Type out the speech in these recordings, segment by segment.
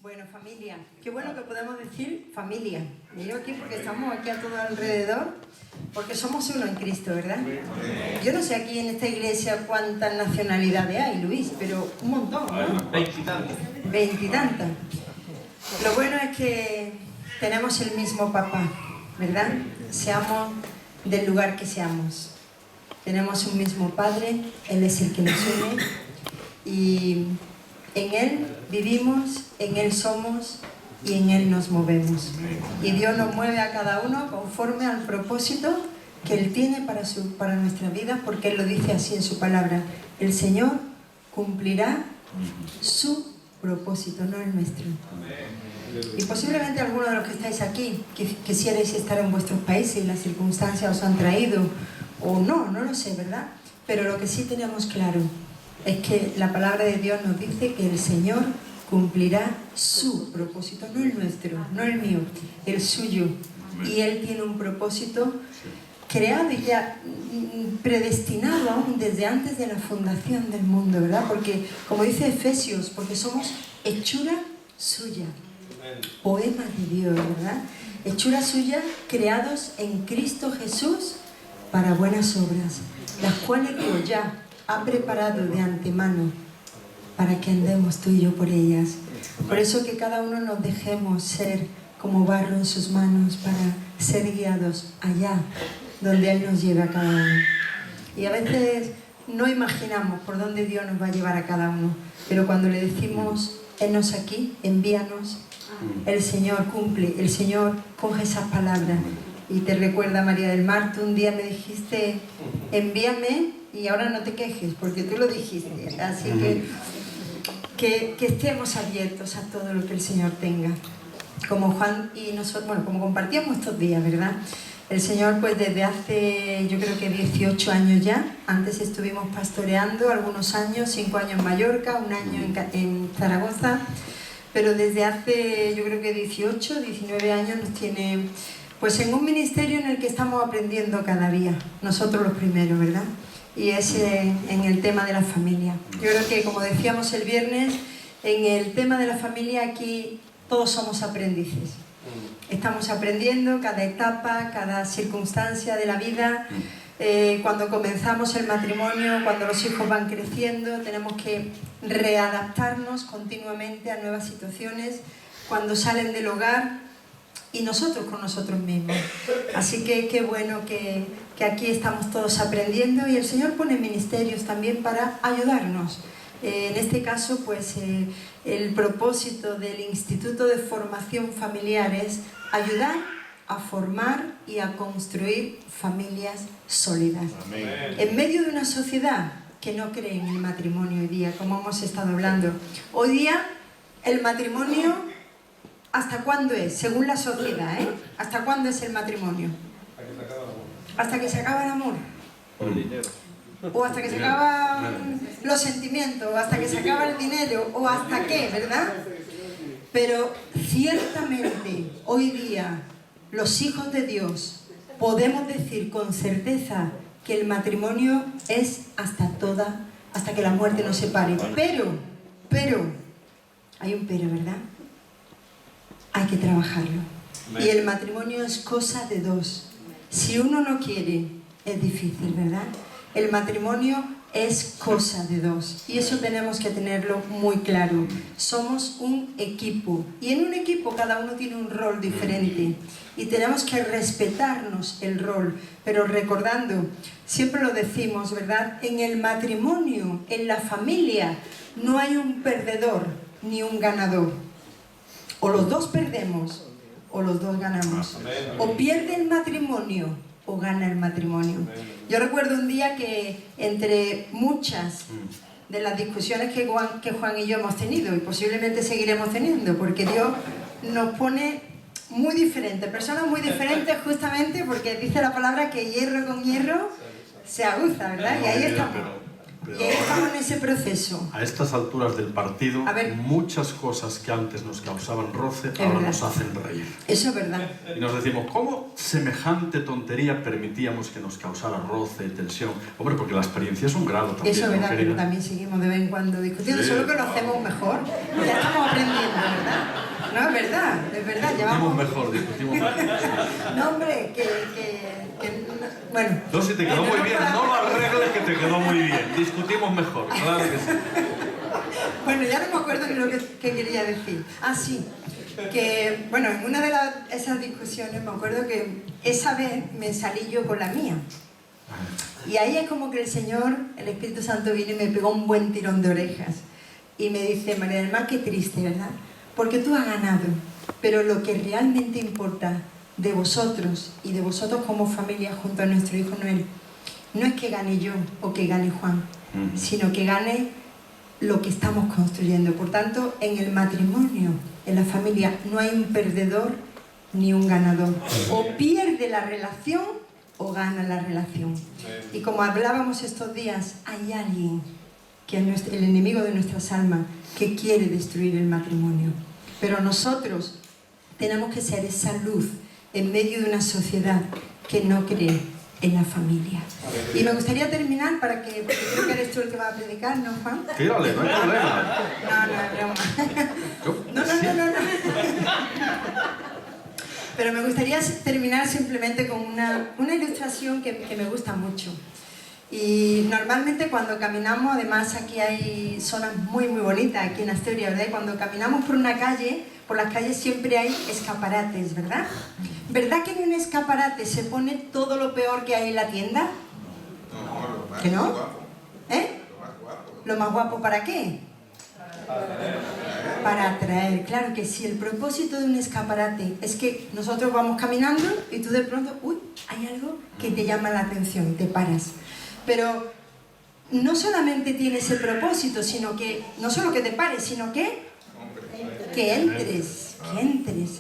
Bueno, familia, qué bueno que podemos decir familia. Miro aquí porque estamos aquí a todo alrededor, porque somos uno en Cristo, ¿verdad? Yo no sé aquí en esta iglesia cuántas nacionalidades hay, Luis, pero un montón, ¿no? 20 y tantas. 20 y tantas. Lo bueno es que tenemos el mismo papá, ¿verdad? Seamos del lugar que seamos. Tenemos un mismo Padre, Él es el que nos une y en Él vivimos, en Él somos y en Él nos movemos. Y Dios nos mueve a cada uno conforme al propósito que Él tiene para nuestra vida, porque Él lo dice así en su palabra. El Señor cumplirá su propósito, no el nuestro. Y posiblemente algunos de los que estáis aquí quisierais estar en vuestros países y las circunstancias os han traído, o no lo sé, ¿verdad? Pero lo que sí tenemos claro es que la palabra de Dios nos dice que el Señor cumplirá su propósito, no el nuestro, no el mío, el suyo. Y Él tiene un propósito creado y ya predestinado aún desde antes de la fundación del mundo, ¿verdad? Porque, como dice Efesios, porque somos hechura suya, poema de Dios, ¿verdad? Hechura suya, creados en Cristo Jesús para buenas obras, las cuales Dios ya ha preparado de antemano para que andemos tú y yo por ellas. Por eso que cada uno nos dejemos ser como barro en sus manos para ser guiados allá donde Él nos lleve a cada uno. Y a veces no imaginamos por dónde Dios nos va a llevar a cada uno, pero cuando le decimos, hennos aquí, envíanos, el Señor cumple, el Señor coge esas palabras. Y te recuerda, María del Mar, tú un día me dijiste, envíame, y ahora no te quejes, porque tú lo dijiste. Así que estemos abiertos a todo lo que el Señor tenga. Como Juan y nosotros, bueno, como compartíamos estos días, ¿verdad? El Señor, pues desde hace, yo creo que 18 años ya, antes estuvimos pastoreando algunos años, 5 años en Mallorca, un año en Zaragoza, pero desde hace, yo creo que 18, 19 años nos tiene, pues en un ministerio en el que estamos aprendiendo cada día, nosotros los primeros, ¿verdad? Y es en el tema de la familia. Yo creo que, como decíamos el viernes, en el tema de la familia aquí todos somos aprendices. Estamos aprendiendo cada etapa, cada circunstancia de la vida. Cuando comenzamos el matrimonio, cuando los hijos van creciendo, tenemos que readaptarnos continuamente a nuevas situaciones. Cuando salen del hogar y nosotros con nosotros mismos. Así que qué bueno que aquí estamos todos aprendiendo y el Señor pone ministerios también para ayudarnos. En este caso, pues el propósito del Instituto de Formación Familiar es ayudar a formar y a construir familias sólidas. Amén. En medio de una sociedad que no cree en el matrimonio hoy día, como hemos estado hablando. Hoy día el matrimonio, ¿hasta cuándo es? Según la sociedad, ¿eh? ¿Hasta cuándo es el matrimonio? Hasta que se acaba el amor. Por el dinero. O hasta que se acaban los sentimientos, o hasta que se acaba el dinero, o hasta qué, ¿verdad? Pero ciertamente hoy día los hijos de Dios podemos decir con certeza que el matrimonio es hasta que la muerte nos separe. Pero, hay un pero, ¿verdad? Hay que trabajarlo. Y el matrimonio es cosa de dos. Si uno no quiere, es difícil, ¿verdad? El matrimonio es cosa de dos. Y eso tenemos que tenerlo muy claro. Somos un equipo. Y en un equipo cada uno tiene un rol diferente. Y tenemos que respetarnos el rol. Pero recordando, siempre lo decimos, ¿verdad? En el matrimonio, en la familia, no hay un perdedor ni un ganador. O los dos perdemos o los dos ganamos. O pierde el matrimonio o gana el matrimonio. Yo recuerdo un día que entre muchas de las discusiones que Juan y yo hemos tenido, y posiblemente seguiremos teniendo, porque Dios nos pone muy diferentes, personas muy diferentes, justamente porque dice la palabra que hierro con hierro se aguza, ¿verdad? Y ahí estamos. Pero y ahí estamos en ese proceso. a estas alturas del partido, A ver. muchas cosas que antes nos causaban roce, ahora verdad. nos hacen reír. Eso es verdad. Y nos decimos, ¿cómo semejante tontería permitíamos que nos causara roce y tensión? Hombre, porque la experiencia es un grado también, Eso es ¿no, verdad, querida? pero también seguimos de vez en cuando discutiendo, Sí, solo que lo claro. hacemos mejor. Ya estamos aprendiendo, ¿verdad? No, es verdad, Discutimos llevamos... mejor, discutimos mejor. No, hombre, bueno... No, si te quedó muy bien, no lo arregles, que te quedó muy bien. Discutimos mejor, claro que sí. Bueno, ya no me acuerdo ni lo que quería decir. Ah, sí, que, bueno, en una de esas discusiones me acuerdo que esa vez me salí yo con la mía. Y ahí es como que el Señor, el Espíritu Santo, vino y me pegó un buen tirón de orejas. Y me dice, María del Mar, qué triste, ¿verdad? Porque tú has ganado, pero lo que realmente importa de vosotros y de vosotros como familia junto a nuestro hijo Noel, no es que gane yo o que gane Juan, sino que gane lo que estamos construyendo. Por tanto, en el matrimonio, en la familia, no hay un perdedor ni un ganador. O pierde la relación o gana la relación. Y como hablábamos estos días, hay alguien que es el enemigo de nuestras almas, que quiere destruir el matrimonio. Pero nosotros tenemos que ser esa luz en medio de una sociedad que no cree en la familia. Y me gustaría terminar porque creo que eres tú el que va a predicar, ¿no, Juan? Tírale, no hay problema. No. Pero me gustaría terminar simplemente con una ilustración que me gusta mucho. Y normalmente cuando caminamos, además aquí hay zonas muy bonitas, aquí en Asturias, ¿verdad? Y cuando caminamos por una calle, por las calles siempre hay escaparates, ¿verdad? ¿Verdad que en un escaparate se pone todo lo peor que hay en la tienda? ¿Que no? ¿Eh? ¿Lo más guapo para qué? Para atraer, claro que sí. El propósito de un escaparate es que nosotros vamos caminando y tú de pronto, uy, hay algo que te llama la atención, te paras. Pero no solamente tiene ese propósito, sino que, no solo que te pares, sino que entres,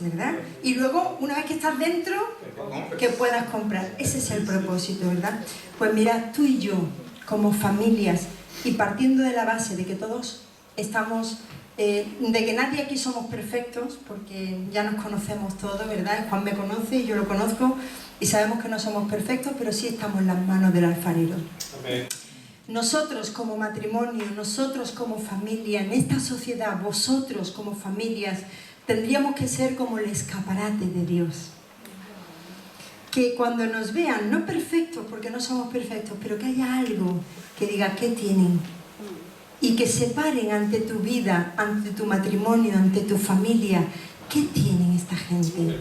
¿verdad? Y luego, una vez que estás dentro, que puedas comprar. Ese es el propósito, ¿verdad? Pues mira, tú y yo, como familias, y partiendo de la base de que todos estamos, de que nadie aquí somos perfectos, porque ya nos conocemos todos, ¿verdad? Juan me conoce y yo lo conozco, y sabemos que no somos perfectos, pero sí estamos en las manos del alfarero. Amén. Nosotros como matrimonio, nosotros como familia, en esta sociedad, vosotros como familias, tendríamos que ser como el escaparate de Dios. Que cuando nos vean, no perfectos, porque no somos perfectos, pero que haya algo que diga qué tienen. Y que se paren ante tu vida, ante tu matrimonio, ante tu familia. ¿Qué tienen esta gente?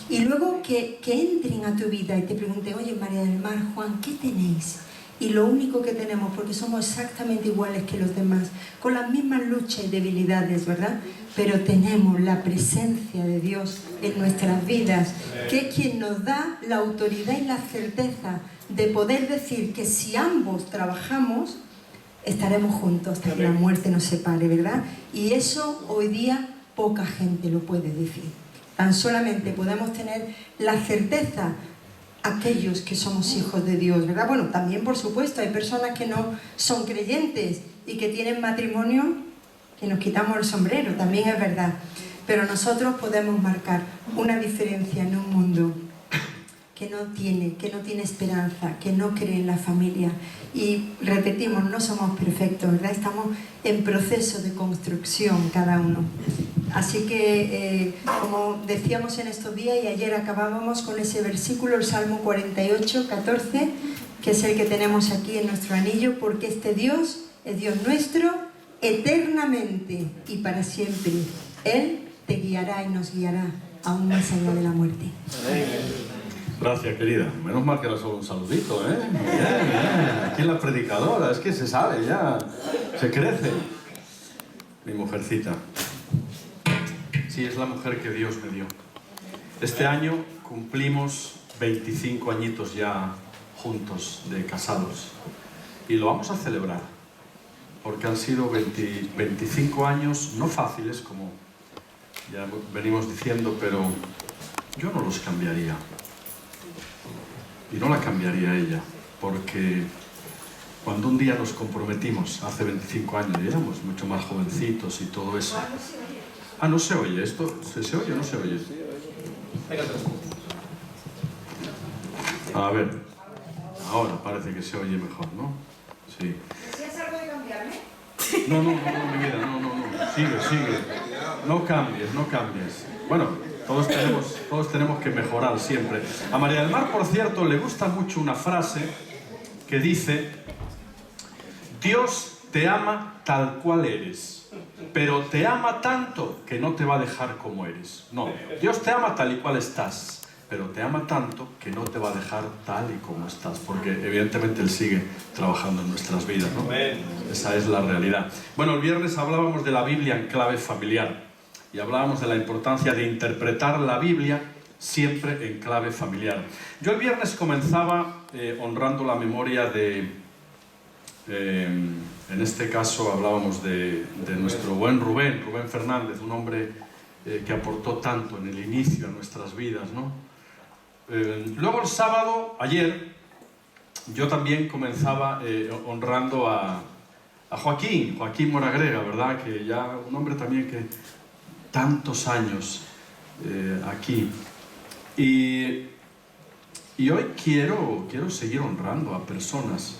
Y luego que entren a tu vida y te pregunten, oye, María del Mar, Juan, ¿qué tenéis? Y lo único que tenemos, porque somos exactamente iguales que los demás, con las mismas luchas y debilidades, ¿verdad? Pero tenemos la presencia de Dios en nuestras vidas, que es quien nos da la autoridad y la certeza de poder decir que si ambos trabajamos, estaremos juntos hasta que la muerte nos separe, ¿verdad? Y eso hoy día poca gente lo puede decir. Tan solamente podemos tener la certeza aquellos que somos hijos de Dios, ¿verdad? Bueno, también por supuesto hay personas que no son creyentes y que tienen matrimonio que nos quitamos el sombrero, también es verdad. Pero nosotros podemos marcar una diferencia en un mundo que no tiene esperanza, que no cree en la familia. Y repetimos, no somos perfectos, ¿verdad? Estamos en proceso de construcción cada uno. Así que, como decíamos en estos días y ayer acabábamos con ese versículo, el Salmo 48, 14, que es el que tenemos aquí en nuestro anillo, porque este Dios es Dios nuestro eternamente y para siempre. Él te guiará y nos guiará aún más allá de la muerte. Gracias, querida. Menos mal que era solo un saludito, ¿eh? Bien. Aquí en la predicadora, es que se sabe ya, se crece. Mi mujercita. Sí, es la mujer que Dios me dio. Este año cumplimos 25 añitos ya juntos, de casados. Y lo vamos a celebrar, porque han sido 25 años no fáciles, como ya venimos diciendo, pero yo no los cambiaría. Y no la cambiaría ella, porque Cuando un día nos comprometimos, hace 25 años, y éramos mucho más jovencitos y todo eso. Ah, no se oye, ¿esto se oye o no se oye? A ver, ahora parece que se oye mejor, ¿no? Sí. ¿Deseas algo de cambiarme? No, mi vida, no. Sigue. No cambies. Bueno, todos tenemos que mejorar siempre. A María del Mar, por cierto, le gusta mucho una frase que dice: Dios te ama tal cual eres, pero te ama tanto que no te va a dejar como eres. No, Dios te ama tal y cual estás, pero te ama tanto que no te va a dejar tal y como estás, porque evidentemente Él sigue trabajando en nuestras vidas, ¿no? Esa es la realidad. Bueno, el viernes hablábamos de la Biblia en clave familiar y hablábamos de la importancia de interpretar la Biblia siempre en clave familiar. Yo el viernes comenzaba honrando la memoria de, en este caso hablábamos de nuestro buen Rubén Fernández, un hombre que aportó tanto en el inicio a nuestras vidas, ¿no? Luego el sábado, ayer, yo también comenzaba honrando a Joaquín Moragrega, ¿verdad? Que ya un hombre también que tantos años aquí. Y hoy quiero seguir honrando a personas.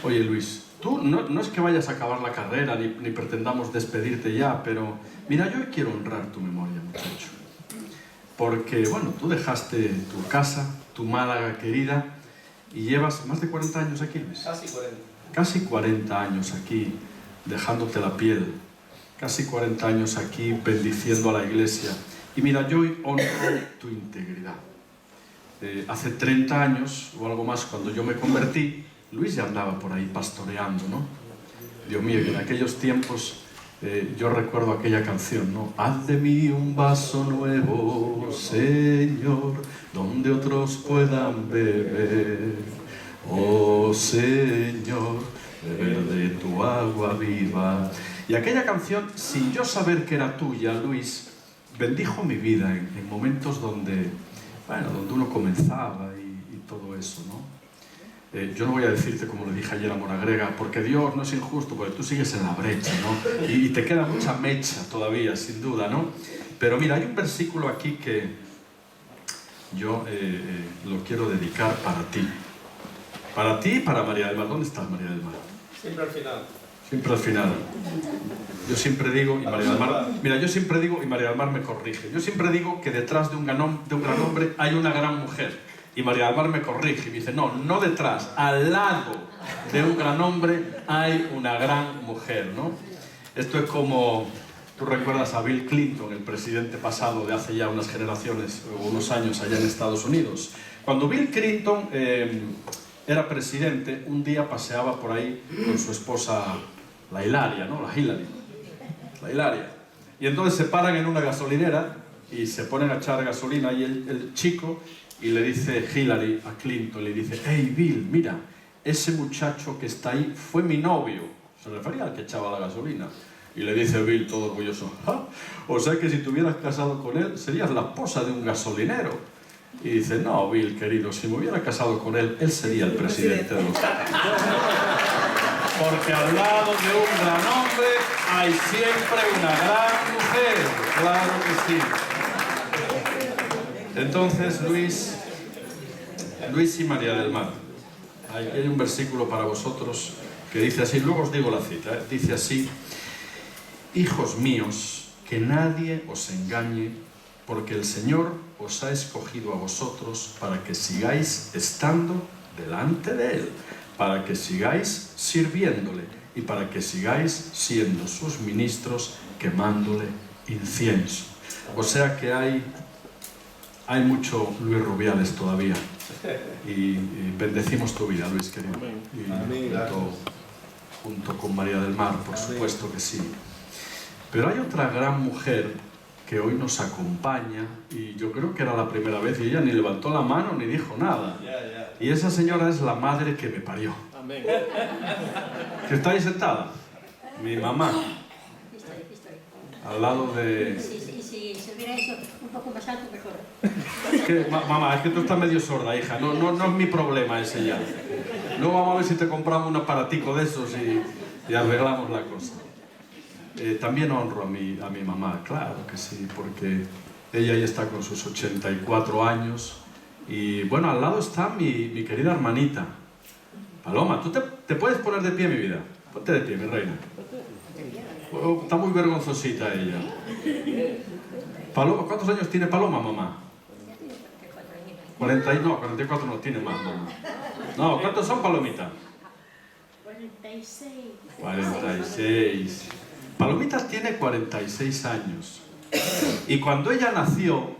Oye, Luis, tú no es que vayas a acabar la carrera ni pretendamos despedirte ya, pero mira, yo hoy quiero honrar tu memoria, muchacho. Porque, bueno, tú dejaste tu casa, tu Málaga querida, y llevas más de 40 años aquí, Luis. Casi 40. Casi 40 años aquí, dejándote la piel. Casi 40 años aquí, bendiciendo a la iglesia. Y mira, yo hoy honro tu integridad. Hace 30 años, o algo más, cuando yo me convertí, Luis ya andaba por ahí pastoreando, ¿no? Dios mío, y en aquellos tiempos... yo recuerdo aquella canción, ¿no? Haz de mí un vaso nuevo, Señor, donde otros puedan beber. Oh Señor, beber de tu agua viva. Y aquella canción, sin yo saber que era tuya, Luis, bendijo mi vida en momentos donde, bueno, donde uno comenzaba y todo eso, ¿no? Yo no voy a decirte como le dije ayer a Moragrega, porque Dios no es injusto, porque tú sigues en la brecha, ¿no? Y te queda mucha mecha todavía, sin duda, ¿no? Pero mira, hay un versículo aquí que yo lo quiero dedicar para ti. Para ti y para María del Mar. ¿Dónde estás, María del Mar? Siempre al final. Siempre al final. Yo siempre digo, y María del Mar... Mira, yo siempre digo, y María del Mar me corrige, yo siempre digo que detrás de un gran hombre hay una gran mujer. Y María del Mar me corrige y me dice, no detrás, al lado de un gran hombre hay una gran mujer, ¿no? Esto es como, tú recuerdas a Bill Clinton, el presidente pasado de hace ya unas generaciones, o unos años allá en Estados Unidos. Cuando Bill Clinton era presidente, un día paseaba por ahí con su esposa, la Hilaria, ¿no? La Hilaria. Y entonces se paran en una gasolinera y se ponen a echar gasolina y el chico... Y le dice Hillary a Clinton, le dice, hey Bill, mira, ese muchacho que está ahí fue mi novio. Se refería al que echaba la gasolina. Y le dice Bill, todo orgulloso, ¿ah? O sea que si te hubieras casado con él, serías la esposa de un gasolinero. Y dice, no, Bill, querido, si me hubiera casado con él, él sería el presidente de los Estados Unidos. Porque al lado de un gran hombre hay siempre una gran mujer. Claro que sí. Entonces, Luis y María del Mar, hay un versículo para vosotros que dice así, luego os digo la cita, dice así, hijos míos, que nadie os engañe, porque el Señor os ha escogido a vosotros para que sigáis estando delante de Él, para que sigáis sirviéndole y para que sigáis siendo sus ministros quemándole incienso. O sea que hay mucho Luis Rubiales todavía. Y bendecimos tu vida, Luis, querido. Y junto con María del Mar, por supuesto que sí. Pero hay otra gran mujer que hoy nos acompaña, y yo creo que era la primera vez, y ella ni levantó la mano ni dijo nada. Y esa señora es la madre que me parió. Amén. ¿Que está ahí sentada? Mi mamá. Al lado de... Si se hubiera hecho un poco más alto, mejor. Mamá, es que tú estás medio sorda, hija. No es mi problema ese ya. Luego vamos a ver si te compramos un aparatico de esos y arreglamos la cosa. También honro a mi mamá, claro que sí, porque ella ya está con sus 84 años y bueno, al lado está mi querida hermanita. Paloma, ¿tú te puedes poner de pie, mi vida? Ponte de pie, mi reina. Oh, está muy vergonzosita ella. Paloma, ¿cuántos años tiene Paloma, mamá? 44 no tiene más, mamá. No, ¿cuántos son, Palomita? 46. 46. Palomita tiene 46 años. Y cuando ella nació,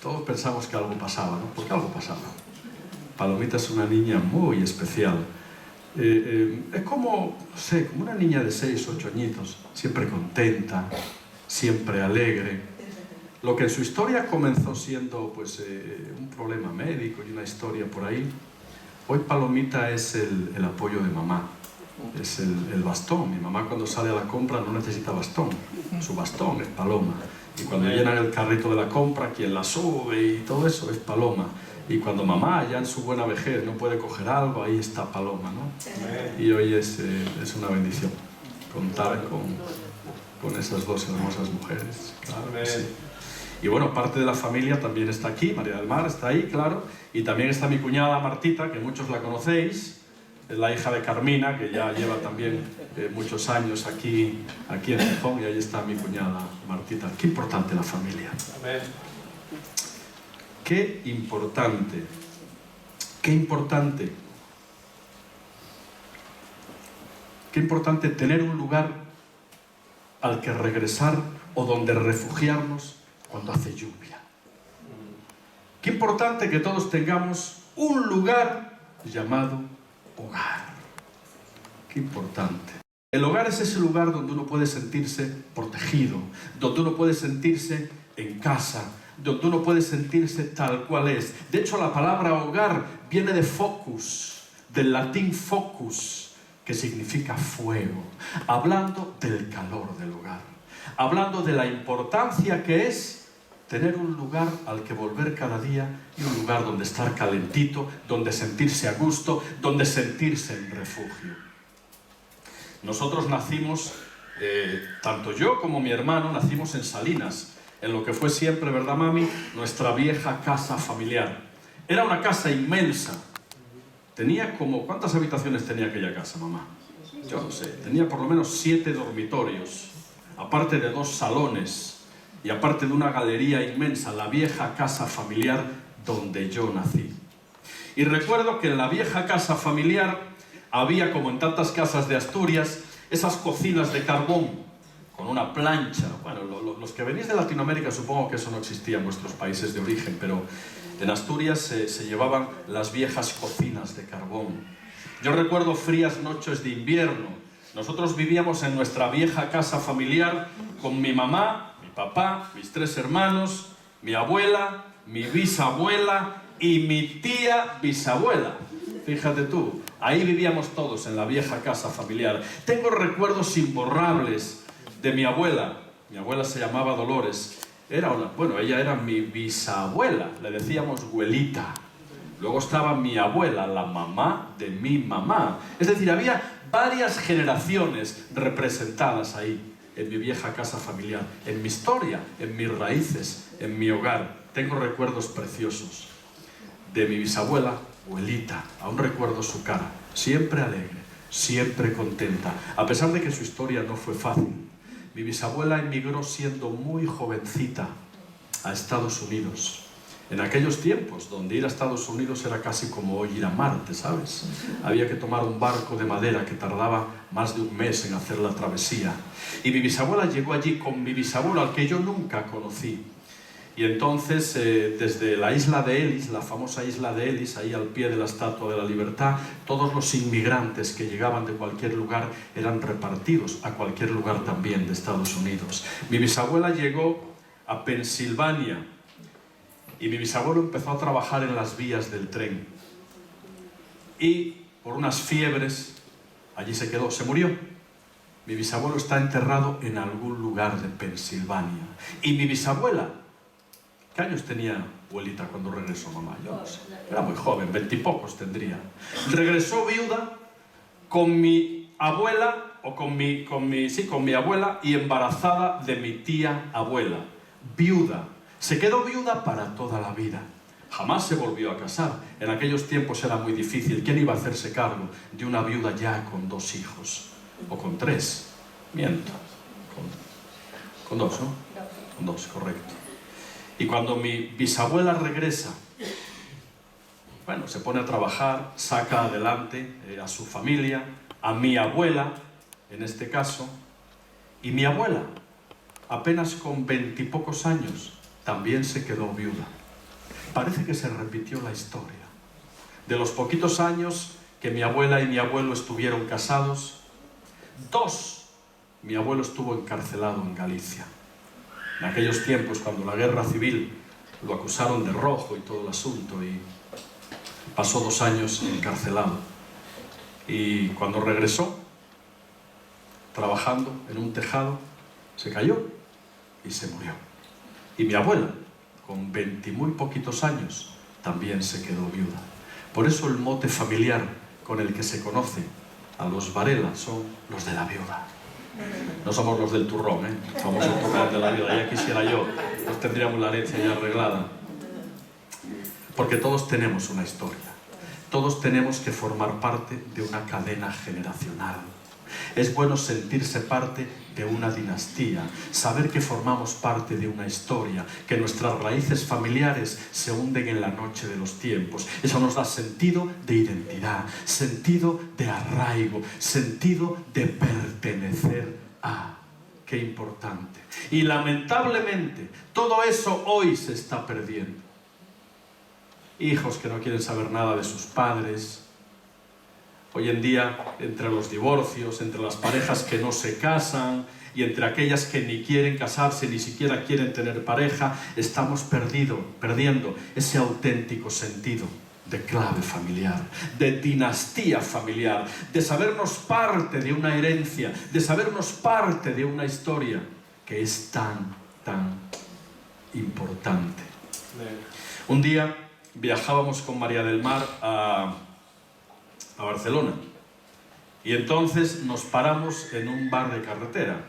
todos pensamos que algo pasaba, ¿no? Porque algo pasaba. Palomita es una niña muy especial. Es como, no sé, como una niña de 6, 8 añitos, siempre contenta, siempre alegre. Lo que en su historia comenzó siendo pues, un problema médico y una historia por ahí, hoy Palomita es el apoyo de mamá, es el bastón. Mi mamá cuando sale a la compra no necesita bastón, su bastón es Paloma. Y cuando llenan el carrito de la compra, quien la sube y todo eso es Paloma. Y cuando mamá, ya en su buena vejez, no puede coger algo, ahí está Paloma, ¿no? Y hoy es una bendición contar con esas dos hermosas mujeres, claro que sí. Y bueno, parte de la familia también está aquí, María del Mar está ahí, claro, y también está mi cuñada Martita, que muchos la conocéis, es la hija de Carmina, que ya lleva también muchos años aquí en Gijón, y ahí está mi cuñada Martita. Qué importante la familia. Amén. Qué importante, qué importante, qué importante tener un lugar al que regresar o donde refugiarnos cuando hace lluvia. Qué importante que todos tengamos un lugar llamado hogar. Qué importante. El hogar es ese lugar donde uno puede sentirse protegido, donde uno puede sentirse en casa, donde uno puede sentirse tal cual es. De hecho, la palabra hogar viene de focus, del latín focus, que significa fuego, hablando del calor del hogar, hablando de la importancia que es tener un lugar al que volver cada día y un lugar donde estar calentito, donde sentirse a gusto, donde sentirse en refugio. Nosotros nacimos, tanto yo como mi hermano, nacimos en Salinas, en lo que fue siempre, ¿verdad, mami?, nuestra vieja casa familiar. Era una casa inmensa. Tenía como... ¿Cuántas habitaciones tenía aquella casa, mamá? Yo no sé. Tenía por lo menos 7 dormitorios, aparte de 2 salones y aparte de una galería inmensa, la vieja casa familiar donde yo nací. Y recuerdo que en la vieja casa familiar había, como en tantas casas de Asturias, esas cocinas de carbón, con una plancha. Bueno, los que venís de Latinoamérica supongo que eso no existía en vuestros países de origen, pero en Asturias se llevaban las viejas cocinas de carbón. Yo recuerdo frías noches de invierno. Nosotros vivíamos en nuestra vieja casa familiar con mi mamá, mi papá, mis 3 hermanos, mi abuela, mi bisabuela y mi tía bisabuela. Fíjate tú, ahí vivíamos todos en la vieja casa familiar. Tengo recuerdos imborrables de mi abuela. Mi abuela se llamaba Dolores. Ella era mi bisabuela, le decíamos abuelita. Luego estaba mi abuela, la mamá de mi mamá. Es decir, había varias generaciones representadas ahí, en mi vieja casa familiar, en mi historia, en mis raíces, en mi hogar. Tengo recuerdos preciosos de mi bisabuela, abuelita. Aún recuerdo su cara, siempre alegre, siempre contenta, a pesar de que su historia no fue fácil. Mi bisabuela emigró siendo muy jovencita a Estados Unidos. En aquellos tiempos, donde ir a Estados Unidos era casi como hoy ir a Marte, ¿sabes? Había que tomar un barco de madera que tardaba más de un mes en hacer la travesía. Y mi bisabuela llegó allí con mi bisabuelo, al que yo nunca conocí. Y entonces, desde la isla de Ellis, la famosa isla de Ellis, ahí al pie de la Estatua de la Libertad, todos los inmigrantes que llegaban de cualquier lugar eran repartidos a cualquier lugar también de Estados Unidos. Mi bisabuela llegó a Pensilvania y mi bisabuelo empezó a trabajar en las vías del tren. Y por unas fiebres, allí se quedó, se murió. Mi bisabuelo está enterrado en algún lugar de Pensilvania. Y mi bisabuela, ¿qué años tenía abuelita, cuando regresó mamá? Yo no sé. Era muy joven, 20 y pocos tendría. Regresó viuda con mi abuela, o con mi abuela, y embarazada de mi tía abuela. Viuda. Se quedó viuda para toda la vida. Jamás se volvió a casar. En aquellos tiempos era muy difícil. ¿Quién iba a hacerse cargo de una viuda ya con 2 hijos? O con 3. Miento. Con 2, ¿no? Con 2, correcto. Y cuando mi bisabuela regresa, bueno, se pone a trabajar, saca adelante a su familia, a mi abuela, en este caso, y mi abuela, apenas con 20 y pocos años, también se quedó viuda. Parece que se repitió la historia. De los poquitos años que mi abuela y mi abuelo estuvieron casados, 2, mi abuelo estuvo encarcelado en Galicia. En aquellos tiempos, cuando la guerra civil lo acusaron de rojo y todo el asunto, y pasó 2 años encarcelado. Y cuando regresó, trabajando en un tejado, se cayó y se murió. Y mi abuela, con 20 y muy poquitos años, también se quedó viuda. Por eso el mote familiar con el que se conoce a los Varela son los de la viuda. No somos los del turrón, ¿eh? Somos el turrón de la viuda. Ya quisiera yo, pues tendríamos la herencia ya arreglada. Porque todos tenemos una historia. Todos tenemos que formar parte de una cadena generacional. Es bueno sentirse parte de una dinastía, saber que formamos parte de una historia, que nuestras raíces familiares se hunden en la noche de los tiempos. Eso nos da sentido de identidad, sentido de arraigo, sentido de pertenecer a. Qué importante. Y lamentablemente, todo eso hoy se está perdiendo. Hijos que no quieren saber nada de sus padres. Hoy en día, entre los divorcios, entre las parejas que no se casan y entre aquellas que ni quieren casarse, ni siquiera quieren tener pareja, estamos perdiendo ese auténtico sentido de clave familiar, de dinastía familiar, de sabernos parte de una herencia, de sabernos parte de una historia que es tan importante. Un día viajábamos con María del Mar a Barcelona, y entonces nos paramos en un bar de carretera.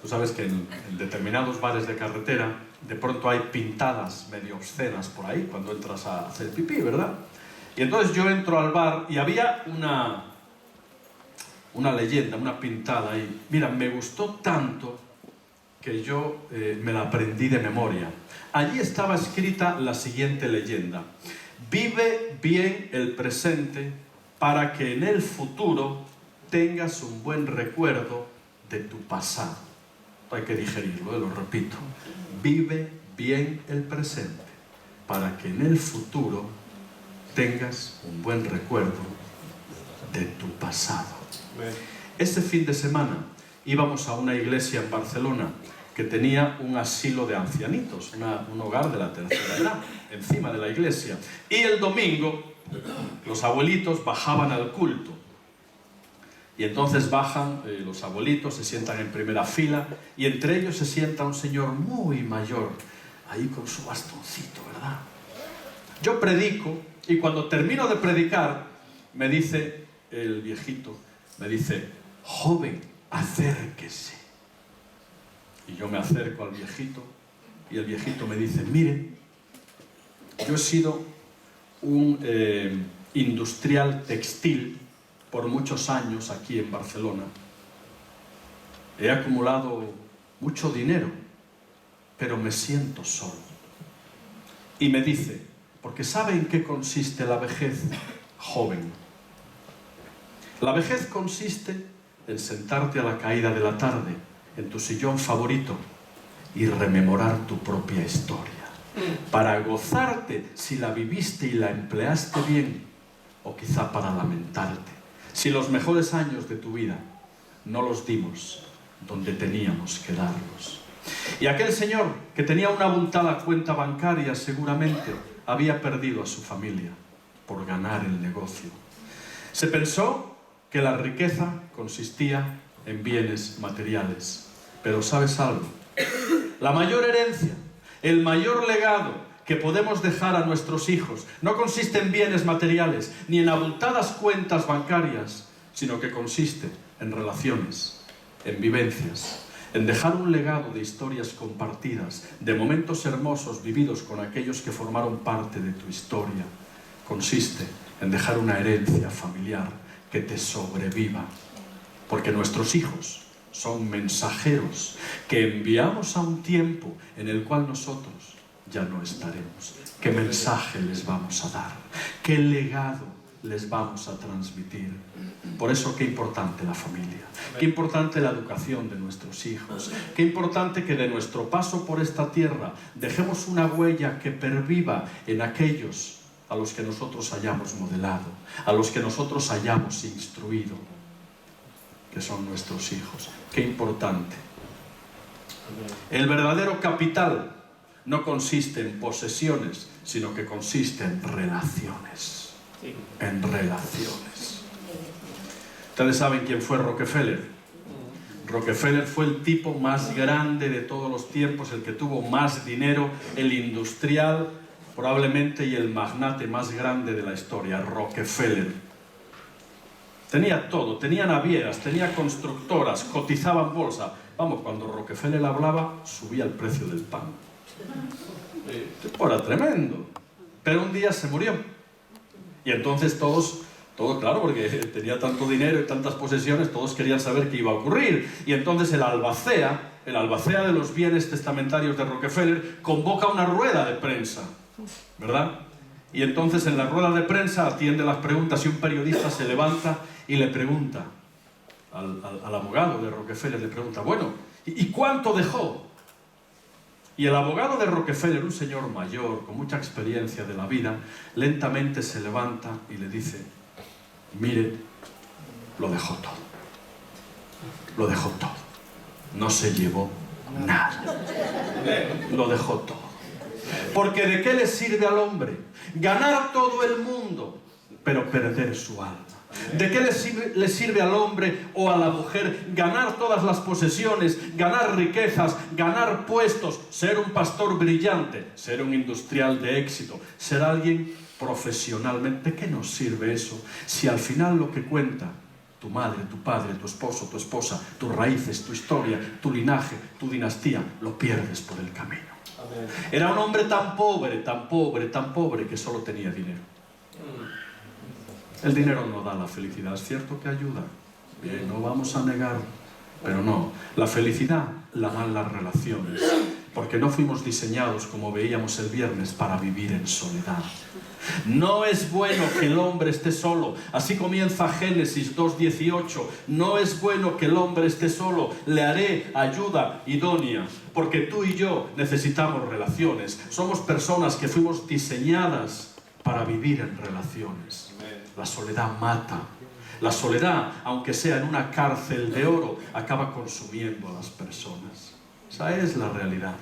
Tú sabes que en determinados bares de carretera de pronto hay pintadas medio obscenas por ahí cuando entras a hacer pipí, ¿verdad? Y entonces yo entro al bar y había una leyenda, una pintada ahí. Mira, me gustó tanto que yo me la aprendí de memoria. Allí estaba escrita la siguiente leyenda: vive bien el presente para que en el futuro tengas un buen recuerdo de tu pasado. Hay que digerirlo, lo repito. Vive bien el presente para que en el futuro tengas un buen recuerdo de tu pasado. Este fin de semana íbamos a una iglesia en Barcelona que tenía un asilo de ancianitos, un hogar de la tercera edad, encima de la iglesia. Y el domingo los abuelitos bajaban al culto. Y entonces bajan los abuelitos, se sientan en primera fila, y entre ellos se sienta un señor muy mayor, ahí con su bastoncito, ¿verdad? Yo predico, y cuando termino de predicar, me dice el viejito, me dice: joven, acérquese. Y yo me acerco al viejito, y el viejito me dice: mire, yo he sido un industrial textil por muchos años aquí en Barcelona. He acumulado mucho dinero, pero me siento solo. Y me dice: porque ¿sabe en qué consiste la vejez, joven? La vejez consiste en sentarte a la caída de la tarde en tu sillón favorito y rememorar tu propia historia, para gozarte si la viviste y la empleaste bien, o quizá para lamentarte si los mejores años de tu vida no los dimos donde teníamos que darlos. Y aquel señor, que tenía una abultada cuenta bancaria, seguramente había perdido a su familia por ganar el negocio. Se pensó que la riqueza consistía en bienes materiales. Pero ¿sabes algo? La mayor herencia, el mayor legado, que podemos dejar a nuestros hijos no consiste en bienes materiales ni en abultadas cuentas bancarias, sino que consiste en relaciones, en vivencias, en dejar un legado de historias compartidas, de momentos hermosos vividos con aquellos que formaron parte de tu historia. Consiste en dejar una herencia familiar que te sobreviva, porque nuestros hijos son mensajeros que enviamos a un tiempo en el cual nosotros ya no estaremos. ¿Qué mensaje les vamos a dar? ¿Qué legado les vamos a transmitir? Por eso, qué importante la familia, qué importante la educación de nuestros hijos, qué importante que de nuestro paso por esta tierra dejemos una huella que perviva en aquellos a los que nosotros hayamos modelado, a los que nosotros hayamos instruido, que son nuestros hijos. Qué importante. El verdadero capital no consiste en posesiones, sino que consiste en relaciones. En relaciones. ¿Ustedes saben quién fue Rockefeller? Rockefeller fue el tipo más grande de todos los tiempos, el que tuvo más dinero, el industrial probablemente y el magnate más grande de la historia, Rockefeller. Tenía todo, tenía navieras, tenía constructoras, cotizaba en bolsa. Vamos, cuando Rockefeller hablaba, subía el precio del pan. Era tremendo. Pero un día se murió. Y entonces todos, claro, porque tenía tanto dinero y tantas posesiones, todos querían saber qué iba a ocurrir. Y entonces el albacea de los bienes testamentarios de Rockefeller, convoca una rueda de prensa, ¿verdad? Y entonces en la rueda de prensa atiende las preguntas y un periodista se levanta y le pregunta al abogado de Rockefeller, le pregunta, bueno, ¿y cuánto dejó? Y el abogado de Rockefeller, un señor mayor, con mucha experiencia de la vida, lentamente se levanta y le dice, mire, lo dejó todo. Lo dejó todo. No se llevó nada. Lo dejó todo. Porque ¿de qué le sirve al hombre ganar todo el mundo, pero perder su alma? ¿De qué le sirve al hombre o a la mujer ganar todas las posesiones, ganar riquezas, ganar puestos, ser un pastor brillante, ser un industrial de éxito, ser alguien profesionalmente? ¿De qué nos sirve eso si al final lo que cuenta tu madre, tu padre, tu esposo, tu esposa, tus raíces, tu historia, tu linaje, tu dinastía, lo pierdes por el camino? Amén. Era un hombre tan pobre, tan pobre, tan pobre que solo tenía dinero. El dinero no da la felicidad, es cierto que ayuda, bien, no vamos a negarlo, pero no, la felicidad la dan las relaciones, porque no fuimos diseñados, como veíamos el viernes, para vivir en soledad. No es bueno que el hombre esté solo, así comienza Génesis 2:18, no es bueno que el hombre esté solo, le haré ayuda idónea, porque tú y yo necesitamos relaciones, somos personas que fuimos diseñadas para vivir en relaciones. La soledad mata. La soledad, aunque sea en una cárcel de oro, acaba consumiendo a las personas. Esa es la realidad.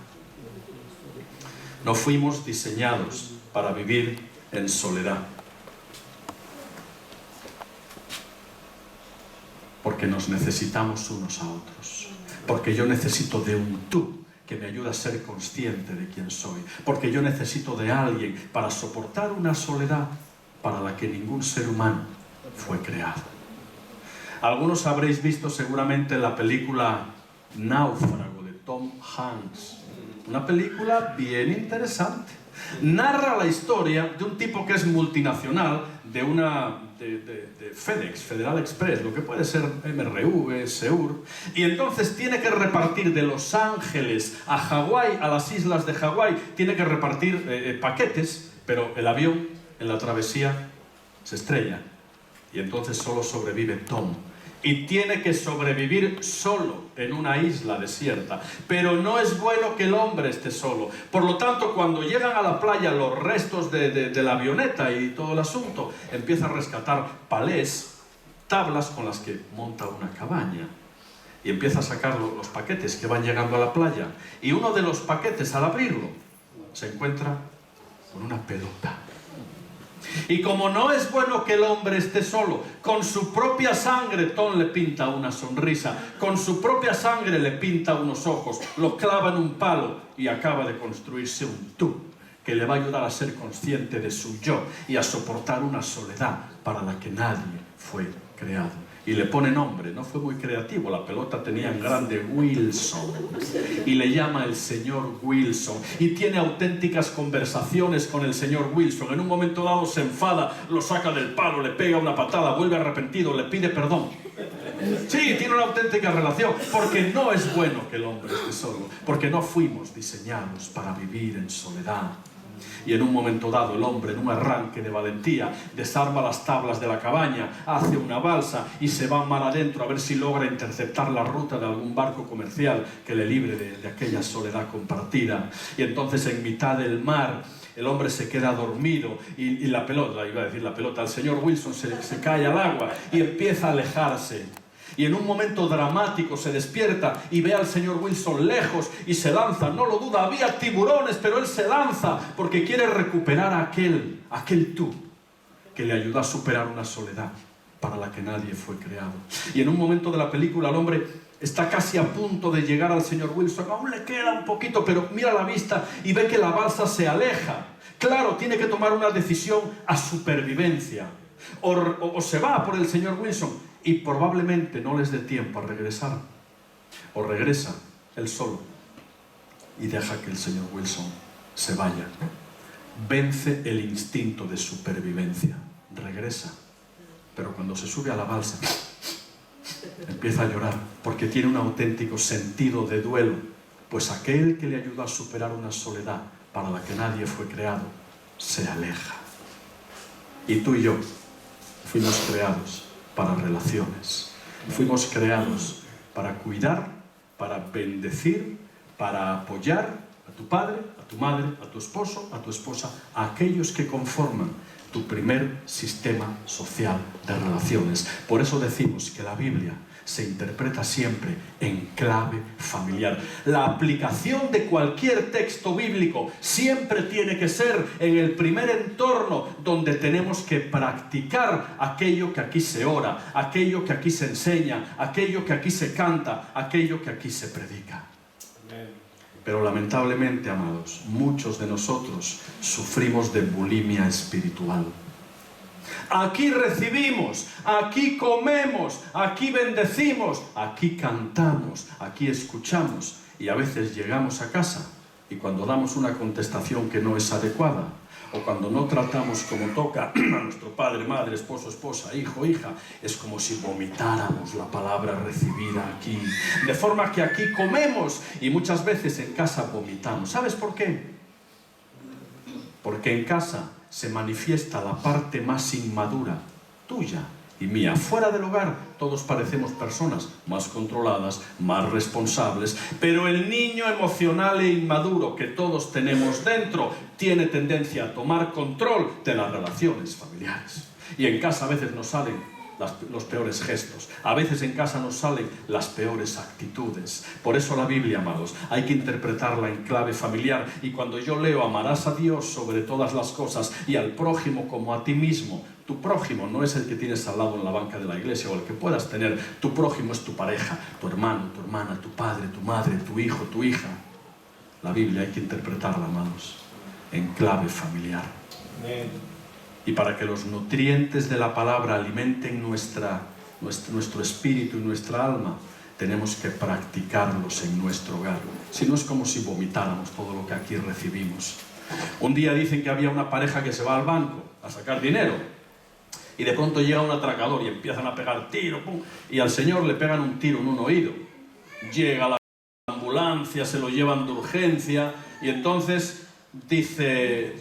No fuimos diseñados para vivir en soledad. Porque nos necesitamos unos a otros. Porque yo necesito de un tú que me ayuda a ser consciente de quién soy. Porque yo necesito de alguien para soportar una soledad para la que ningún ser humano fue creado. Algunos habréis visto seguramente la película Náufrago de Tom Hanks. Una película bien interesante. Narra la historia de un tipo que es multinacional, de FedEx, Federal Express, lo que puede ser MRV, Seur, y entonces tiene que repartir de Los Ángeles a Hawái, a las islas de Hawái, tiene que repartir paquetes, pero el avión en la travesía se estrella y entonces solo sobrevive Tom y tiene que sobrevivir solo en una isla desierta, pero no es bueno que el hombre esté solo. Por lo tanto, cuando llegan a la playa los restos de la avioneta y todo el asunto, empieza a rescatar palés, tablas con las que monta una cabaña y empieza a sacar los paquetes que van llegando a la playa, y uno de los paquetes, al abrirlo, se encuentra con una pelota. Y como no es bueno que el hombre esté solo, con su propia sangre Tom le pinta una sonrisa, con su propia sangre le pinta unos ojos, lo clava en un palo y acaba de construirse un tú, que que le va a ayudar a ser consciente de su yo y a soportar una soledad para la que nadie fue creado. Y le pone nombre, no fue muy creativo, la pelota tenía en grande Wilson, y le llama el señor Wilson, y tiene auténticas conversaciones con el señor Wilson. En un momento dado se enfada, lo saca del palo, le pega una patada, vuelve arrepentido, le pide perdón. Sí, tiene una auténtica relación, porque no es bueno que el hombre esté solo, porque no fuimos diseñados para vivir en soledad. Y en un momento dado el hombre, en un arranque de valentía, desarma las tablas de la cabaña, hace una balsa y se va mar adentro a ver si logra interceptar la ruta de algún barco comercial que le libre de aquella soledad compartida. Y entonces en mitad del mar el hombre se queda dormido y la pelota, el señor Wilson se cae al agua y empieza a alejarse. Y en un momento dramático se despierta y ve al señor Wilson lejos y se lanza, no lo duda, había tiburones, pero él se lanza porque quiere recuperar a aquel tú que le ayudó a superar una soledad para la que nadie fue creado. Y en un momento de la película el hombre está casi a punto de llegar al señor Wilson, aún le queda un poquito, pero mira la vista y ve que la balsa se aleja. Claro, tiene que tomar una decisión a supervivencia. O se va por el señor Wilson y probablemente no les dé tiempo a regresar, o regresa él solo y deja que el señor Wilson se vaya. Vence el instinto de supervivencia, regresa, pero cuando se sube a la balsa empieza a llorar porque tiene un auténtico sentido de duelo, pues aquel que le ayudó a superar una soledad para la que nadie fue creado se aleja. Y tú y yo fuimos creados para relaciones. Fuimos creados para cuidar, para bendecir, para apoyar a tu padre, a tu madre, a tu esposo, a tu esposa, a aquellos que conforman tu primer sistema social de relaciones. Por eso decimos que la Biblia se interpreta siempre en clave familiar. La aplicación de cualquier texto bíblico siempre tiene que ser en el primer entorno donde tenemos que practicar aquello que aquí se ora, aquello que aquí se enseña, aquello que aquí se canta, aquello que aquí se predica. Pero lamentablemente, amados, muchos de nosotros sufrimos de bulimia espiritual. Aquí recibimos, aquí comemos, aquí bendecimos, aquí cantamos, aquí escuchamos, y a veces llegamos a casa y cuando damos una contestación que no es adecuada, o cuando no tratamos como toca a nuestro padre, madre, esposo, esposa, hijo, hija, es como si vomitáramos la palabra recibida aquí. De forma que aquí comemos y muchas veces en casa vomitamos. ¿Sabes por qué? Porque en casa se manifiesta la parte más inmadura, tuya y mía. Fuera del hogar todos parecemos personas más controladas, más responsables, pero el niño emocional e inmaduro que todos tenemos dentro tiene tendencia a tomar control de las relaciones familiares. Y en casa a veces nos salen los peores gestos, a veces en casa nos salen las peores actitudes. Por eso la Biblia, amados, hay que interpretarla en clave familiar. Y cuando yo leo amarás a Dios sobre todas las cosas y al prójimo como a ti mismo, tu prójimo no es el que tienes al lado en la banca de la iglesia o el que puedas tener. Tu prójimo es tu pareja, tu hermano, tu hermana, tu padre, tu madre, tu hijo, tu hija. La Biblia hay que interpretarla, amados, en clave familiar. Amén. Y para que los nutrientes de la palabra alimenten nuestro espíritu y nuestra alma, tenemos que practicarlos en nuestro hogar. Si no, es como si vomitáramos todo lo que aquí recibimos. Un día dicen que había una pareja que se va al banco a sacar dinero y de pronto llega un atracador y empiezan a pegar tiro, pum, y al señor le pegan un tiro en un oído. Llega la ambulancia, se lo llevan de urgencia y entonces dice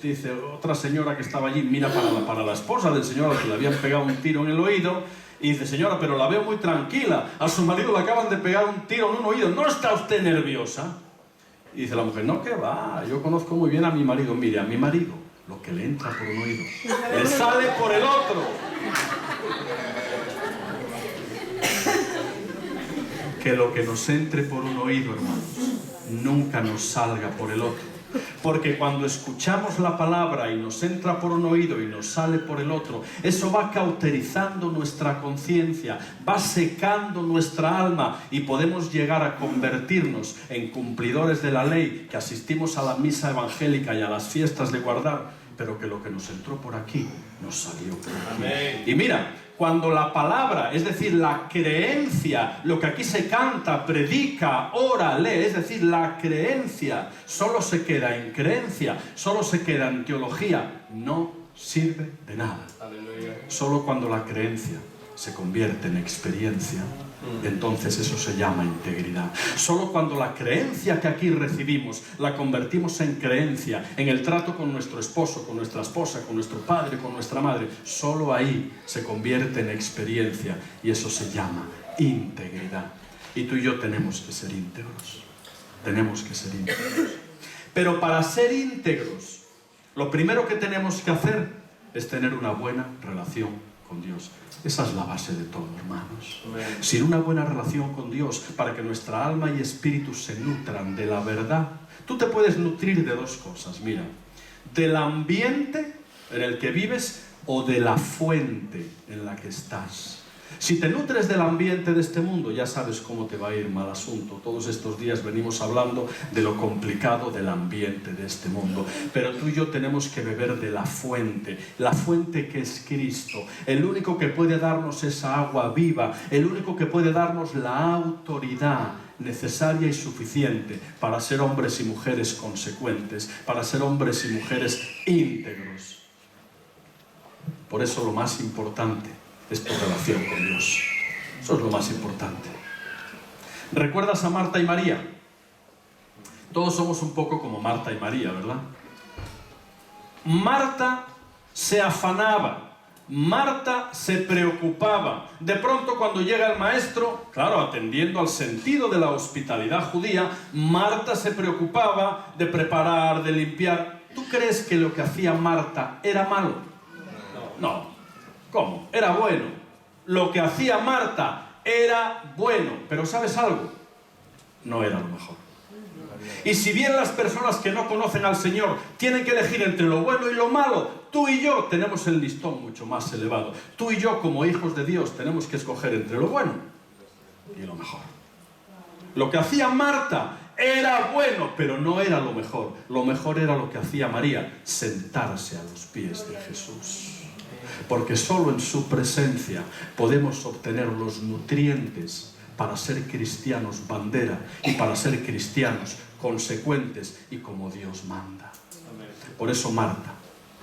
otra señora que estaba allí, mira para la esposa del señor al que le habían pegado un tiro en el oído y dice: señora, pero la veo muy tranquila, a su marido le acaban de pegar un tiro en un oído, ¿no está usted nerviosa? Y dice la mujer: no, que va, yo conozco muy bien a mi marido. Mire, a mi marido lo que le entra por un oído le sale por el otro. Que lo que nos entre por un oído, hermanos, nunca nos salga por el otro. Porque cuando escuchamos la palabra y nos entra por un oído y nos sale por el otro, eso va cauterizando nuestra conciencia, va secando nuestra alma y podemos llegar a convertirnos en cumplidores de la ley, que asistimos a la misa evangélica y a las fiestas de guardar, pero que lo que nos entró por aquí nos salió por aquí. Amén. Y mira, cuando la palabra, es decir, la creencia, lo que aquí se canta, predica, ora, lee, es decir, la creencia solo se queda en creencia, solo se queda en teología, no sirve de nada. Aleluya. Solo cuando la creencia se convierte en experiencia, entonces eso se llama integridad. Solo cuando la creencia que aquí recibimos la convertimos en creencia, en el trato con nuestro esposo, con nuestra esposa, con nuestro padre, con nuestra madre, solo ahí se convierte en experiencia y eso se llama integridad. Y tú y yo tenemos que ser íntegros. Tenemos que ser íntegros. Pero para ser íntegros, lo primero que tenemos que hacer es tener una buena relación con Dios. Esa es la base de todo, hermanos. Amén. Sin una buena relación con Dios, para que nuestra alma y espíritu se nutran de la verdad, tú te puedes nutrir de dos cosas, mira, del ambiente en el que vives o de la fuente en la que estás. Si te nutres del ambiente de este mundo, ya sabes cómo te va a ir mal asunto. Todos estos días venimos hablando de lo complicado del ambiente de este mundo. Pero tú y yo tenemos que beber de la fuente que es Cristo. El único que puede darnos esa agua viva, el único que puede darnos la autoridad necesaria y suficiente para ser hombres y mujeres consecuentes, para ser hombres y mujeres íntegros. Por eso lo más importante es tu relación con Dios. Eso es lo más importante. ¿Recuerdas a Marta y María? Todos somos un poco como Marta y María, ¿verdad? Marta se afanaba, Marta se preocupaba. De pronto, cuando llega el maestro, claro, atendiendo al sentido de la hospitalidad judía, Marta se preocupaba de preparar, de limpiar. ¿Tú crees que lo que hacía Marta era malo? No. ¿Cómo? Era bueno. Lo que hacía Marta era bueno. Pero ¿sabes algo? No era lo mejor. Y si bien las personas que no conocen al Señor tienen que elegir entre lo bueno y lo malo, tú y yo tenemos el listón mucho más elevado. Tú y yo, como hijos de Dios, tenemos que escoger entre lo bueno y lo mejor. Lo que hacía Marta era bueno, pero no era lo mejor. Lo mejor era lo que hacía María, sentarse a los pies de Jesús. Porque solo en su presencia podemos obtener los nutrientes para ser cristianos bandera y para ser cristianos consecuentes y como Dios manda. Por eso Marta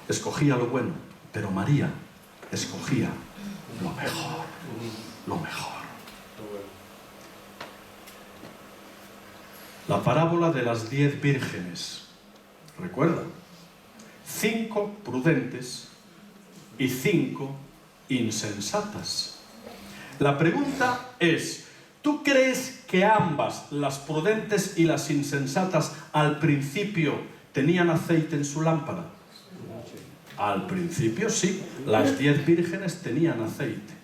escogía lo bueno, pero María escogía lo mejor. Lo mejor. La parábola de las 10 vírgenes. ¿Recuerda? 5 prudentes y 5 insensatas. La pregunta es, ¿tú crees que ambas, las prudentes y las insensatas, al principio tenían aceite en su lámpara? Al principio sí, las 10 vírgenes tenían aceite.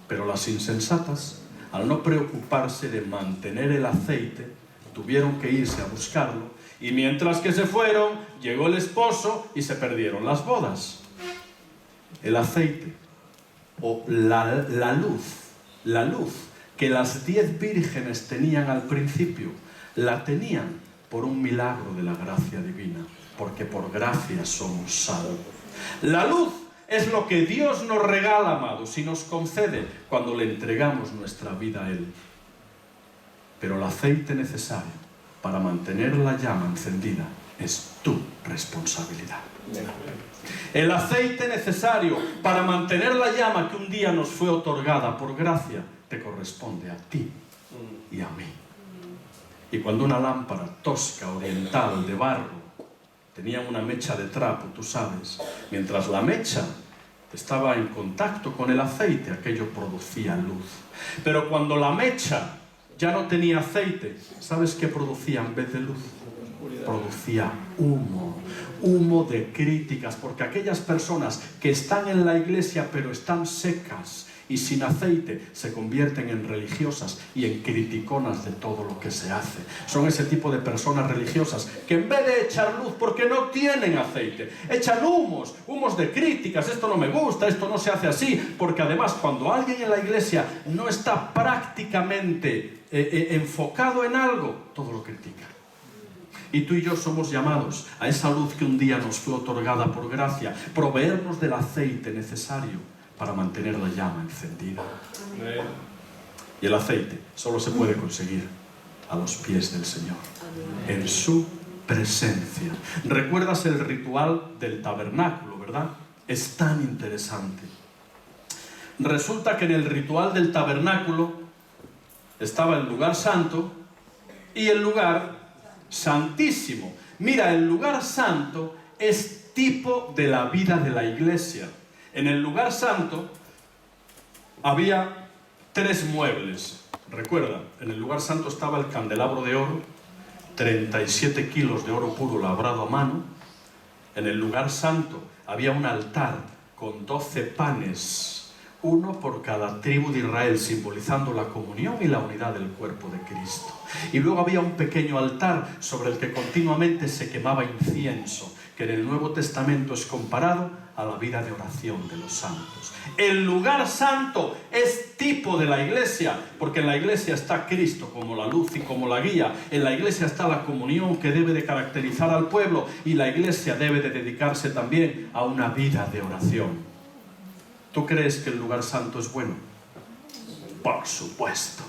Pero las insensatas, al no preocuparse de mantener el aceite, tuvieron que irse a buscarlo, y mientras que se fueron, llegó el esposo y se perdieron las bodas. El aceite, o la luz que las 10 vírgenes tenían al principio, la tenían por un milagro de la gracia divina, porque por gracia somos salvos. La luz es lo que Dios nos regala, amados, y nos concede cuando le entregamos nuestra vida a Él. Pero el aceite necesario para mantener la llama encendida es tu responsabilidad. El aceite necesario para mantener la llama que un día nos fue otorgada por gracia te corresponde a ti y a mí. Y cuando una lámpara tosca, oriental, de barro, tenía una mecha de trapo, tú sabes, mientras la mecha estaba en contacto con el aceite, aquello producía luz. Pero cuando la mecha ya no tenía aceite, ¿sabes qué producía en vez de luz? Producía humo de críticas, porque aquellas personas que están en la iglesia pero están secas y sin aceite se convierten en religiosas y en criticonas de todo lo que se hace. Son ese tipo de personas religiosas que en vez de echar luz, porque no tienen aceite, echan humos de críticas, esto no me gusta, esto no se hace así, porque además cuando alguien en la iglesia no está prácticamente enfocado en algo, todo lo critica. Y tú y yo somos llamados a esa luz que un día nos fue otorgada por gracia, proveernos del aceite necesario para mantener la llama encendida. Amén. Y el aceite solo se puede conseguir a los pies del Señor, en su presencia. ¿Recuerdas el ritual del tabernáculo, verdad? Es tan interesante. Resulta que en el ritual del tabernáculo estaba el lugar santo y el lugar santísimo. Mira, el lugar santo es tipo de la vida de la iglesia. En el lugar santo había 3 muebles. Recuerda, en el lugar santo estaba el candelabro de oro, 37 kilos de oro puro labrado a mano. En el lugar santo había un altar con 12 panes, uno por cada tribu de Israel, simbolizando la comunión y la unidad del cuerpo de Cristo. Y luego había un pequeño altar sobre el que continuamente se quemaba incienso, que en el Nuevo Testamento es comparado a la vida de oración de los santos. El lugar santo es tipo de la iglesia, porque en la iglesia está Cristo como la luz y como la guía. En la iglesia está la comunión que debe de caracterizar al pueblo, y la iglesia debe de dedicarse también a una vida de oración. ¿Tú crees que el lugar santo es bueno? Por supuesto.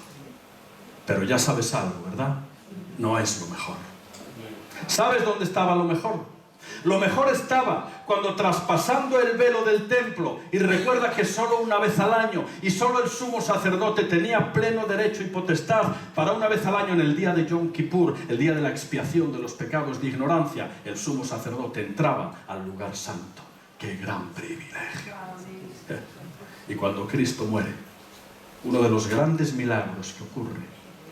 Pero ya sabes algo, ¿verdad? No es lo mejor. ¿Sabes dónde estaba lo mejor? Lo mejor estaba cuando, traspasando el velo del templo, y recuerda que solo una vez al año, y solo el sumo sacerdote tenía pleno derecho y potestad para una vez al año, en el día de Yom Kippur, el día de la expiación de los pecados de ignorancia, el sumo sacerdote entraba al lugar santo. ¡Qué gran privilegio! Y cuando Cristo muere, uno de los grandes milagros que ocurre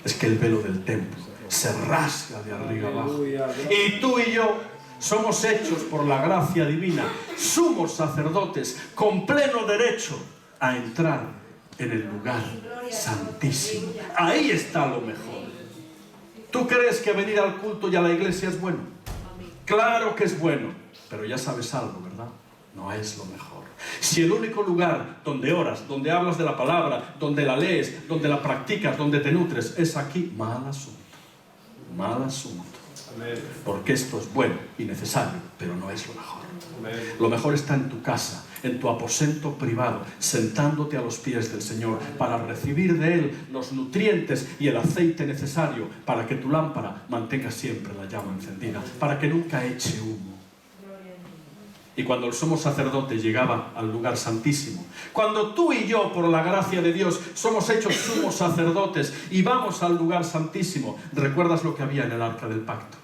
es que el velo del templo se rasga de arriba abajo. Y tú y yo somos hechos por la gracia divina sumos sacerdotes con pleno derecho a entrar en el lugar santísimo. Ahí está lo mejor. ¿Tú crees que venir al culto y a la iglesia es bueno? Claro que es bueno, pero ya sabes algo, ¿verdad? No es lo mejor. Si el único lugar donde oras, donde hablas de la palabra, donde la lees, donde la practicas, donde te nutres, es aquí, mal asunto. Mal asunto. Porque esto es bueno y necesario, pero no es lo mejor. Lo mejor está en tu casa, en tu aposento privado, sentándote a los pies del Señor para recibir de Él los nutrientes y el aceite necesario para que tu lámpara mantenga siempre la llama encendida, para que nunca eche humo. Y cuando el sumo sacerdote llegaba al lugar santísimo, cuando tú y yo, por la gracia de Dios, somos hechos sumos sacerdotes y vamos al lugar santísimo, ¿recuerdas lo que había en el arca del pacto?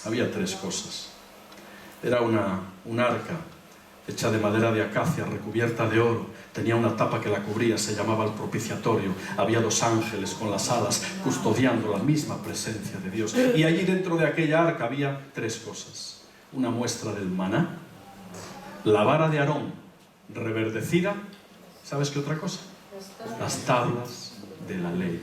Había 3 cosas. Era un arca hecha de madera de acacia, recubierta de oro, tenía una tapa que la cubría, se llamaba el propiciatorio. Había 2 ángeles con las alas custodiando la misma presencia de Dios. Y allí dentro de aquella arca había 3 cosas. Una muestra del maná, la vara de Aarón reverdecida, ¿sabes qué otra cosa? Las tablas de la ley.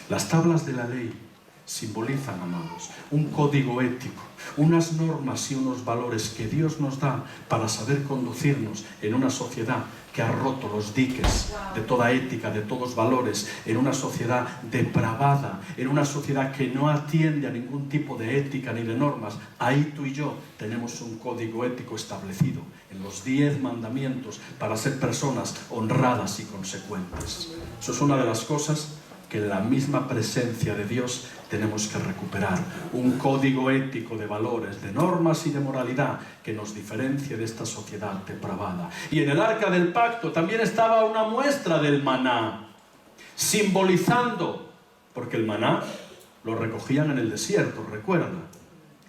Las tablas de la ley simbolizan, amados, un código ético, unas normas y unos valores que Dios nos da para saber conducirnos en una sociedad que ha roto los diques de toda ética, de todos valores, en una sociedad depravada, en una sociedad que no atiende a ningún tipo de ética ni de normas. Ahí tú y yo tenemos un código ético establecido en los 10 mandamientos para ser personas honradas y consecuentes. Eso es una de las cosas que en la misma presencia de Dios tenemos que recuperar, un código ético de valores, de normas y de moralidad que nos diferencie de esta sociedad depravada. Y en el arca del pacto también estaba una muestra del maná, simbolizando, porque el maná lo recogían en el desierto, recuerda,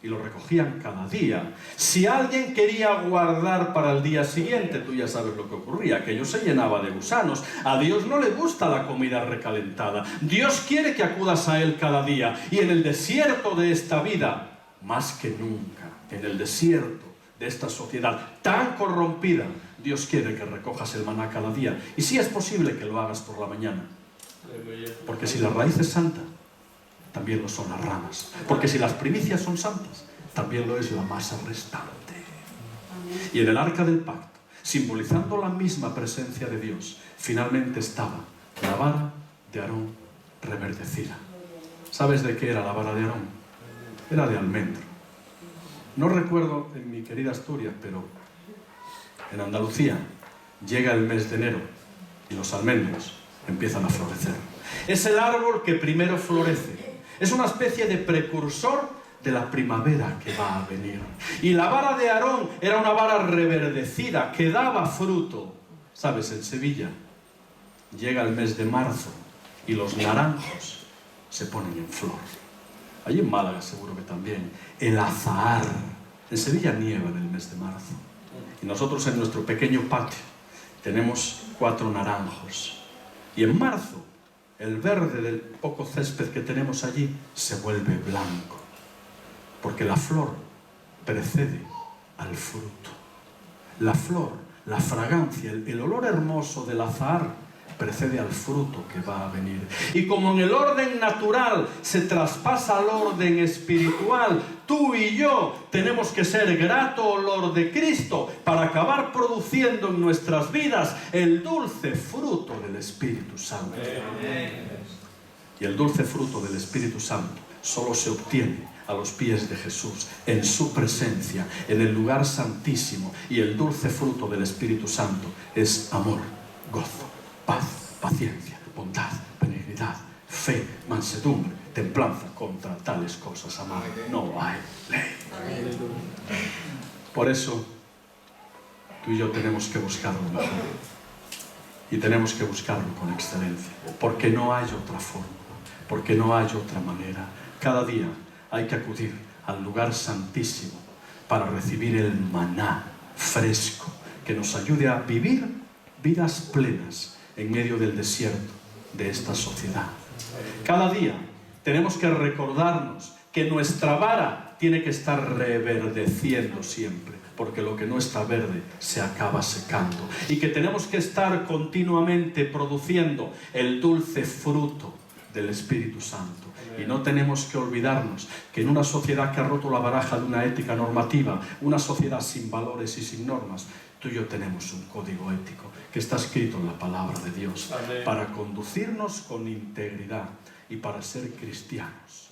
y lo recogían cada día. Si alguien quería guardar para el día siguiente, tú ya sabes lo que ocurría, aquello se llenaba de gusanos. A Dios no le gusta la comida recalentada. Dios quiere que acudas a Él cada día. Y en el desierto de esta vida, más que nunca, en el desierto de esta sociedad tan corrompida, Dios quiere que recojas el maná cada día. Y sí es posible que lo hagas por la mañana. Porque si la raíz es santa, también lo son las ramas. Porque si las primicias son santas, también lo es la masa restante. Y en el arca del pacto, simbolizando la misma presencia de Dios, finalmente estaba la vara de Aarón reverdecida. ¿Sabes de qué era la vara de Aarón? Era de almendro. No recuerdo en mi querida Asturias, pero en Andalucía llega el mes de enero y los almendros empiezan a florecer. Es el árbol que primero florece. Es una especie de precursor de la primavera que va a venir. Y la vara de Aarón era una vara reverdecida que daba fruto. ¿Sabes? En Sevilla llega el mes de marzo y los naranjos se ponen en flor. Allí en Málaga seguro que también. El azahar. En Sevilla nieva en el mes de marzo. Y nosotros en nuestro pequeño patio tenemos 4 naranjos. Y en marzo el verde del poco césped que tenemos allí se vuelve blanco. Porque la flor precede al fruto. La flor, la fragancia, el olor hermoso del azahar precede al fruto que va a venir. Y como en el orden natural se traspasa al orden espiritual, tú y yo tenemos que ser grato olor de Cristo para acabar produciendo en nuestras vidas el dulce fruto del Espíritu Santo. Y el dulce fruto del Espíritu Santo solo se obtiene a los pies de Jesús, en su presencia, en el lugar santísimo. Y el dulce fruto del Espíritu Santo es amor, gozo, paz, paciencia, bondad, benignidad, fe, mansedumbre, templanza. Contra tales cosas, amado, no hay ley. Por eso, tú y yo tenemos que buscarlo mejor. Y tenemos que buscarlo con excelencia. Porque no hay otra forma. Porque no hay otra manera. Cada día hay que acudir al lugar santísimo para recibir el maná fresco que nos ayude a vivir vidas plenas en medio del desierto de esta sociedad. Cada día tenemos que recordarnos que nuestra vara tiene que estar reverdeciendo siempre, porque lo que no está verde se acaba secando, y que tenemos que estar continuamente produciendo el dulce fruto del Espíritu Santo. Y no tenemos que olvidarnos que en una sociedad que ha roto la baraja de una ética normativa, una sociedad sin valores y sin normas, tú y yo tenemos un código ético que está escrito en la palabra de Dios. Amén. Para conducirnos con integridad y para ser cristianos